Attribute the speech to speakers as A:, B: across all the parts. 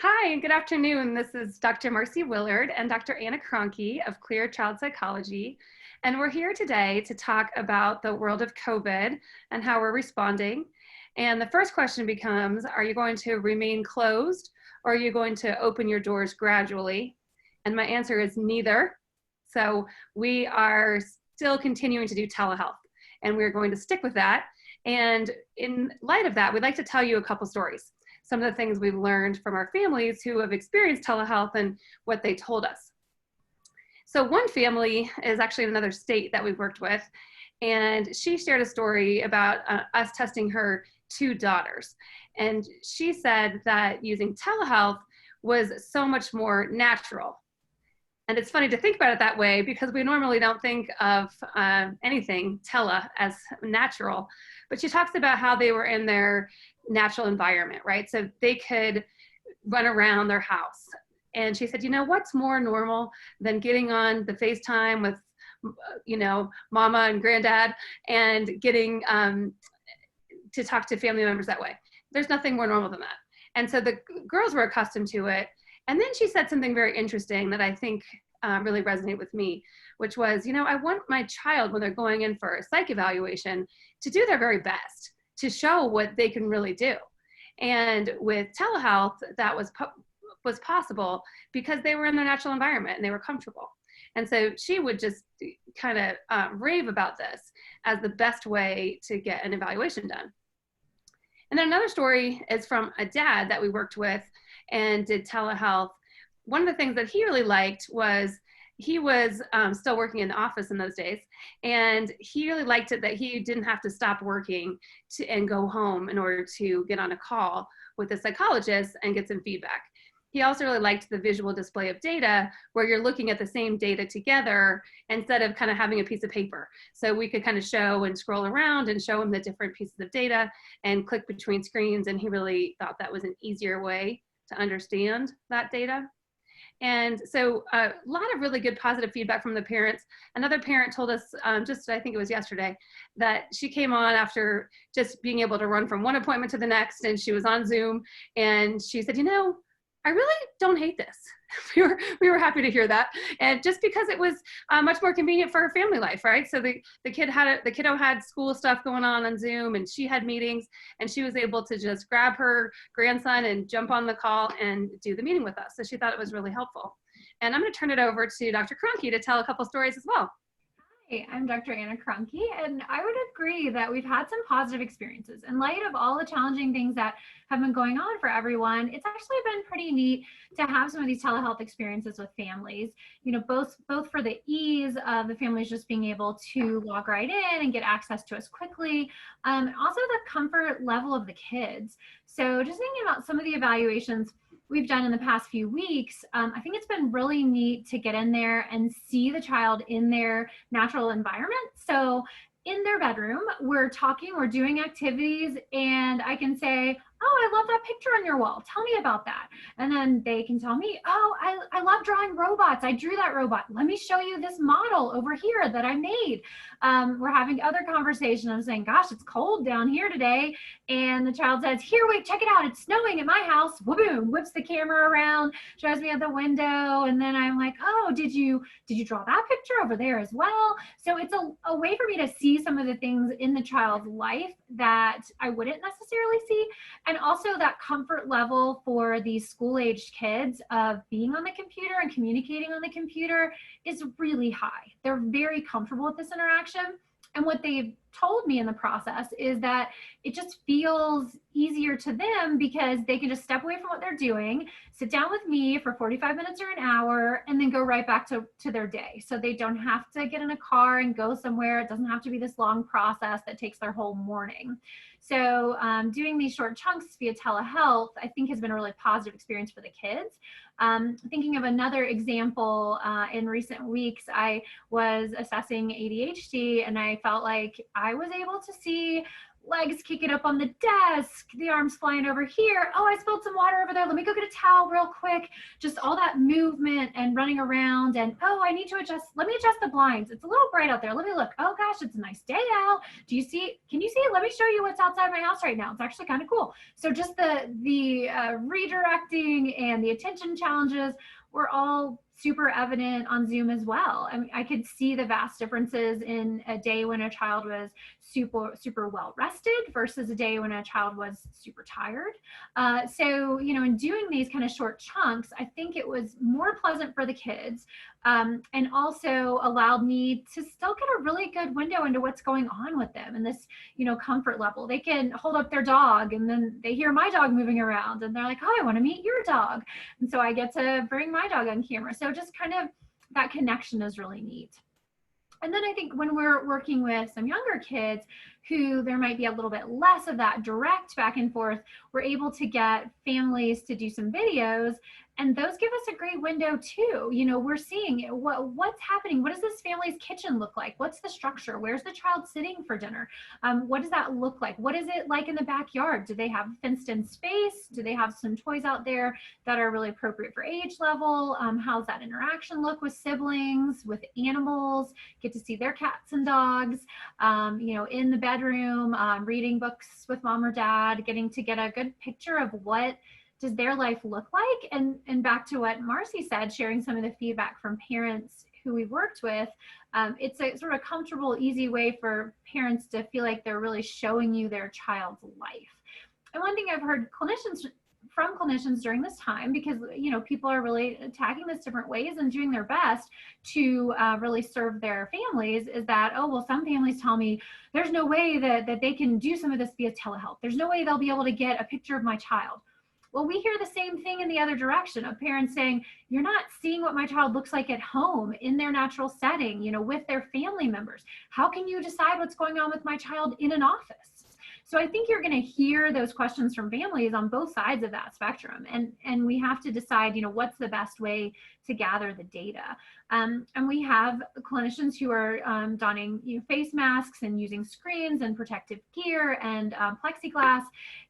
A: Hi, good afternoon. This is Dr. Marcy Willard and Dr. Anna Cronky of Clear Child Psychology. And we're here today to talk about the world of COVID and how we're responding. And the first question becomes, are you going to remain closed or are you going to open your doors gradually? And my answer is neither. So we are still continuing to do telehealth and we're going to stick with that. And in light of that, we'd like to tell you a couple stories. Some of the things we've learned from our families who have experienced telehealth and what they told us. So one family is actually in another state that we've worked with, and she shared a story about us testing her two daughters. And she said that using telehealth was so much more natural. And it's funny to think about it that way because we normally don't think of anything tele as natural. But she talks about how they were in their natural environment, right? So they could run around their house. And she said, you know, what's more normal than getting on the FaceTime with, mama and granddad and getting to talk to family members that way? There's nothing more normal than that. And so the girls were accustomed to it. And then she said something very interesting that I think really resonated with me, which was, I want my child when they're going in for a psych evaluation to do their very best, to show what they can really do. And with telehealth, that was possible because they were in their natural environment and they were comfortable. And so she would just kind of rave about this as the best way to get an evaluation done. And then another story is from a dad that we worked with and did telehealth. One of the things that he really liked was he was still working in the office in those days, and he really liked it that he didn't have to stop working and go home in order to get on a call with a psychologist and get some feedback. He also really liked the visual display of data where you're looking at the same data together instead of kind of having a piece of paper. So we could kind of show and scroll around and show him the different pieces of data and click between screens, and he really thought that was an easier way to understand that data. And so a lot of really good positive feedback from the parents. Another parent told us I think it was yesterday, that she came on after just being able to run from one appointment to the next, and she was on Zoom, and she said, I really don't hate this. We were happy to hear that, and just because it was much more convenient for her family life, right? So the kiddo had school stuff going on Zoom, and she had meetings, and she was able to just grab her grandson and jump on the call and do the meeting with us. So she thought it was really helpful. And I'm going to turn it over to Dr. Cronky to tell a couple stories as well.
B: Hey, I'm Dr. Anna Cronky, and I would agree that we've had some positive experiences. In light of all the challenging things that have been going on for everyone, it's actually been pretty neat to have some of these telehealth experiences with families, both for the ease of the families just being able to log right in and get access to us quickly, and also the comfort level of the kids. So just thinking about some of the evaluations we've done in the past few weeks, I think it's been really neat to get in there and see the child in their natural environment. So in their bedroom, we're talking, we're doing activities, and I can say, oh, I love that picture on your wall. Tell me about that. And then they can tell me, oh, I love drawing robots. I drew that robot. Let me show you this model over here that I made. We're having other conversations. I'm saying, gosh, it's cold down here today. And the child says, here, wait, check it out. It's snowing at my house. Boom, whips the camera around, shows me at the window. And then I'm like, oh, did you draw that picture over there as well? So it's a way for me to see some of the things in the child's life that I wouldn't necessarily see. And also that comfort level for these school-aged kids of being on the computer and communicating on the computer is really high. They're very comfortable with this interaction. And what they've told me in the process is that it just feels easier to them because they can just step away from what they're doing, sit down with me for 45 minutes or an hour, and then go right back to their day. So they don't have to get in a car and go somewhere. It doesn't have to be this long process that takes their whole morning. So doing these short chunks via telehealth, I think has been a really positive experience for the kids. Thinking of another example, in recent weeks, I was assessing ADHD, and I felt like I was able to see legs kicking up on the desk, the arms flying over here. Oh, I spilled some water over there. Let me go get a towel real quick. Just all that movement and running around. And oh, I need to adjust. Let me adjust the blinds. It's a little bright out there. Let me look. Oh gosh, it's a nice day out. Do you see? Can you see it? Let me show you what's outside my house right now. It's actually kind of cool. So just the redirecting and the attention challenges were all super evident on Zoom as well. I mean, I could see the vast differences in a day when a child was super well rested versus a day when a child was super tired. So, you know, in doing these kind of short chunks, I think it was more pleasant for the kids, and also allowed me to still get a really good window into what's going on with them and this, you know, comfort level. They can hold up their dog and then they hear my dog moving around and they're like, oh, I want to meet your dog. And so I get to bring my dog on camera. So just kind of that connection is really neat. And then I think when we're working with some younger kids who there might be a little bit less of that direct back and forth, we're able to get families to do some videos, and those give us a great window too. You know, we're seeing what's happening. What does this family's kitchen look like? What's the structure? Where's the child sitting for dinner? What does that look like? What is it like in the backyard? Do they have fenced in space? Do they have some toys out there that are really appropriate for age level? How's that interaction look with siblings, with animals? Get to see their cats and dogs, you know, in the bedroom, reading books with mom or dad, getting to get a good picture of what does their life look like. And back to what Marcy said, sharing some of the feedback from parents who we've worked with, it's a sort of comfortable, easy way for parents to feel like they're really showing you their child's life. And one thing I've heard from clinicians during this time, because you know people are really attacking this different ways and doing their best to really serve their families, is that, oh well, some families tell me there's no way that they can do some of this via telehealth. There's no way they'll be able to get a picture of my child. Well, we hear the same thing in the other direction of parents saying, you're not seeing what my child looks like at home in their natural setting, you know, with their family members. How can you decide what's going on with my child in an office? So I think you're going to hear those questions from families on both sides of that spectrum. And we have to decide, you know, what's the best way to gather the data. And we have clinicians who are donning, you know, face masks and using screens and protective gear and plexiglass.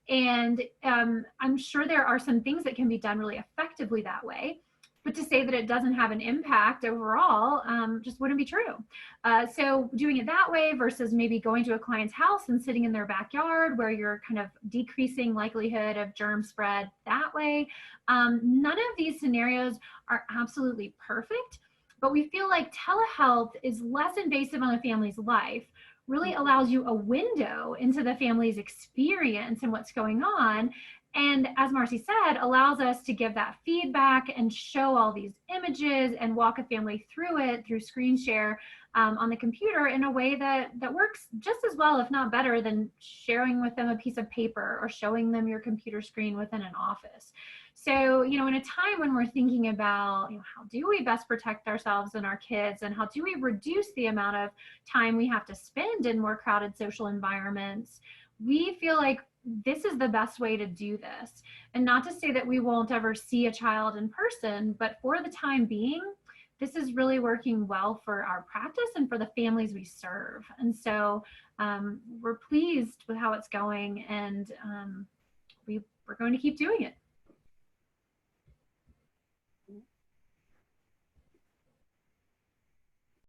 B: And I'm sure there are some things that can be done really effectively that way. But to say that it doesn't have an impact overall just wouldn't be true. So doing it that way versus maybe going to a client's house and sitting in their backyard where you're kind of decreasing likelihood of germ spread that way. None of these scenarios are absolutely perfect, but we feel like telehealth is less invasive on a family's life, really allows you a window into the family's experience and what's going on. And as Marcy said, allows us to give that feedback and show all these images and walk a family through it through screen share on the computer in a way that works just as well, if not better, than sharing with them a piece of paper or showing them your computer screen within an office. So, you know, in a time when we're thinking about, you know, how do we best protect ourselves and our kids, and how do we reduce the amount of time we have to spend in more crowded social environments, we feel like this is the best way to do this. And not to say that we won't ever see a child in person, but for the time being, this is really working well for our practice and for the families we serve. And so we're pleased with how it's going, and we're going to keep doing it.